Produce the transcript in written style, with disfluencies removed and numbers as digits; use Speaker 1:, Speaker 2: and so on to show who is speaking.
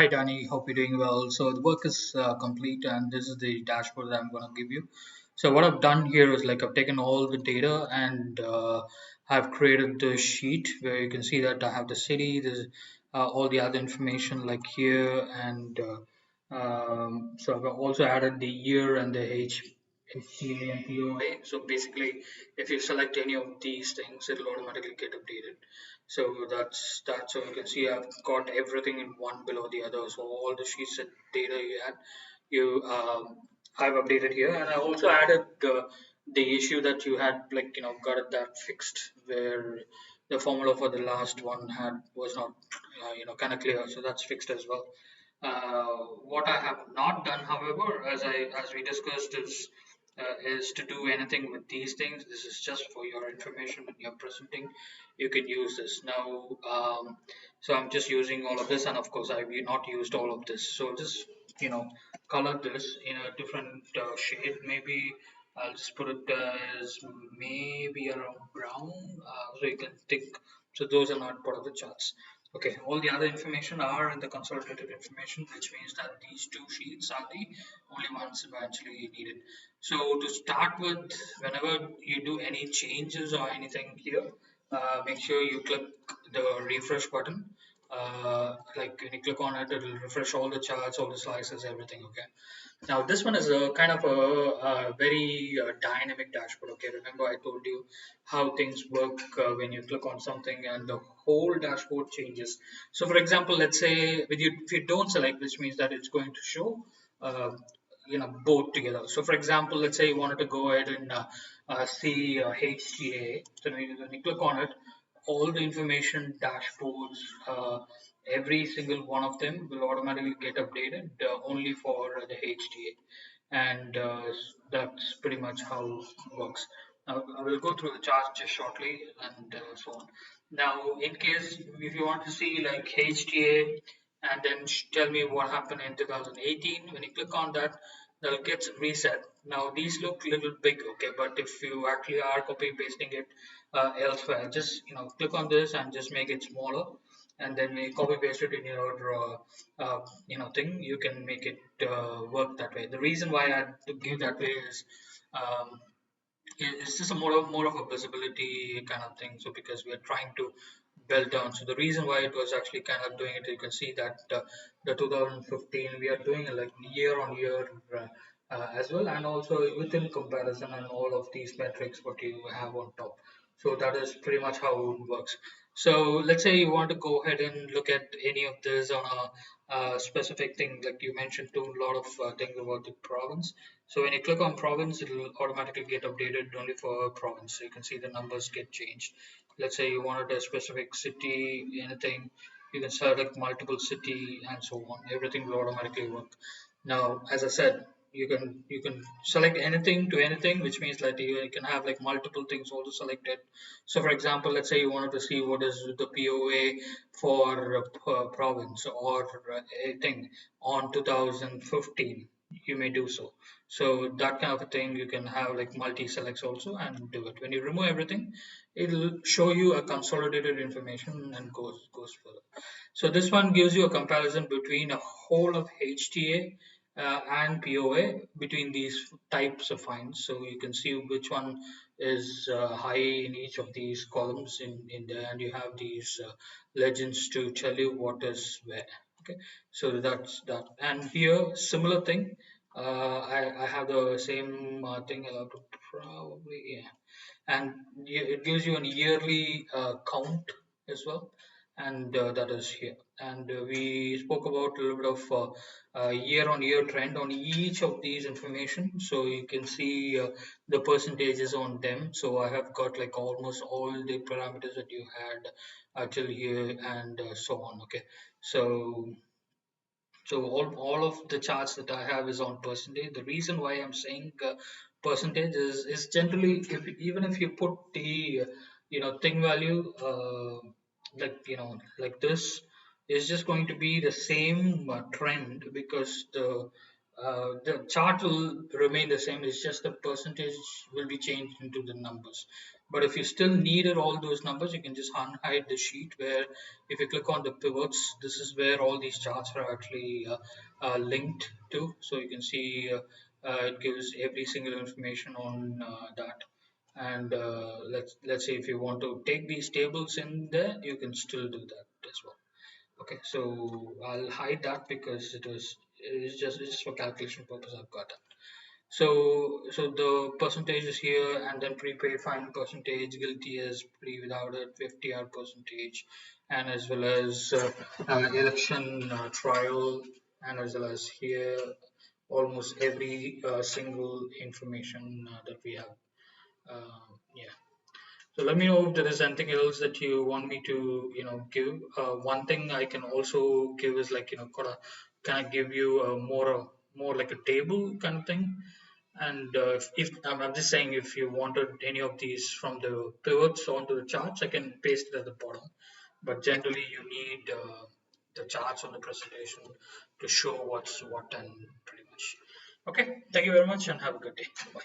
Speaker 1: Hi Danny, hope you're doing well. So the work is complete, and this is the dashboard that I'm going to give you. So what I've done here is like I've taken all the data and I've created the sheet where you can see that I have the city, there's all the other information like here, and so I've also added the year and the HTA and POA. So basically, if you select any of these things, it'll automatically get updated. So that's that. So you can see I've got everything in one below the other. So all the sheets of data you had, you I've updated here, and I also added the issue that you had, like got that fixed where the formula for the last one had was not kind of clear. So that's fixed as well. What I have not done, however, as we discussed, is to do anything with these things. This is just for your information when you're presenting. You can use this now. So I'm just using all of this, and of course I've not used all of this. So just color this in a different shade. Maybe I'll just put it as maybe around brown, so you can think. So those are not part of the charts. Okay, all the other information are in the consolidated information, which means that these two sheets are the only ones eventually needed. So to start with, whenever you do any changes or anything here, make sure you click the refresh button. Like when you click on it, it'll refresh all the charts, all the slices, everything. Okay. Now this one is a kind of a very dynamic dashboard. Okay, remember I told you how things work when you click on something and the whole dashboard changes. So for example, let's say with you, if you don't select, which means that it's going to show uh, both together. So for example, let's say you wanted to go ahead and see HTA. So when you click on it, all the information dashboards, every single one of them will automatically get updated only for the HTA, and that's pretty much how it works. Now I will go through the chart just shortly and so on. Now, in case if you want to see like HTA and then tell me what happened in 2018, when you click on that, that'll get reset. Now these look a little big, okay, but if you actually are copy pasting it elsewhere, just click on this and just make it smaller, and then when you copy paste it in your thing, you can make it work that way. The reason why I give that way is um, it's just a more of a visibility kind of thing. So because we are trying to build down, so the reason why it was actually kind of doing it, you can see that the 2015 we are doing like year on year as well, and also within comparison and all of these metrics what you have on top. So that is pretty much how it works. So let's say you want to go ahead and look at any of this on a specific thing, like you mentioned to a lot of things about the province. So when you click on province, it will automatically get updated only for province. So you can see the numbers get changed. Let's say you wanted a specific city, anything, you can select multiple city and so on. Everything will automatically work. Now, as I said, you can select anything to anything, which means that you can have like multiple things also selected. So for example, let's say you wanted to see what is the POA for province or anything on 2015, you may do so. So that kind of a thing, you can have like multi selects also and do it. When you remove everything, it'll show you a consolidated information and goes further. So this one gives you a comparison between a whole of HTA and POA between these types of finds. So you can see which one is high in each of these columns in there, and you have these legends to tell you what is where. Okay, so that's that. And here, similar thing. I have the same thing. I'll have to probably, yeah, and it gives you an yearly count as well, and that is here. And we spoke about a little bit of year on year trend on each of these information, so you can see the percentages on them. So I have got like almost all the parameters that you had till here and so on. Okay, so all of the charts that I have is on percentage. The reason why I'm saying percentage is generally, even if you put the thing value like like this, is just going to be the same trend, because the chart will remain the same. It's just the percentage will be changed into the numbers. But if you still needed all those numbers, you can just unhide the sheet where if you click on the pivots, this is where all these charts are actually linked to. So you can see it gives every single information on that. And let's say if you want to take these tables in there, you can still do that as well. Okay, so I'll hide that because it's just for calculation purpose. I've got that. So the percentage is here, and then prepaid fine percentage, guilty as pre without it, 50 hour percentage, and as well as election trial, and as well as here almost every single information that we have. Yeah. So let me know if there is anything else that you want me to, give. One thing I can also give is like, can I give you a more like a table kind of thing? And if I'm just saying, if you wanted any of these from the pivots onto the charts, I can paste it at the bottom. But generally, you need the charts on the presentation to show what's what and pretty much. Okay, thank you very much and have a good day. Bye.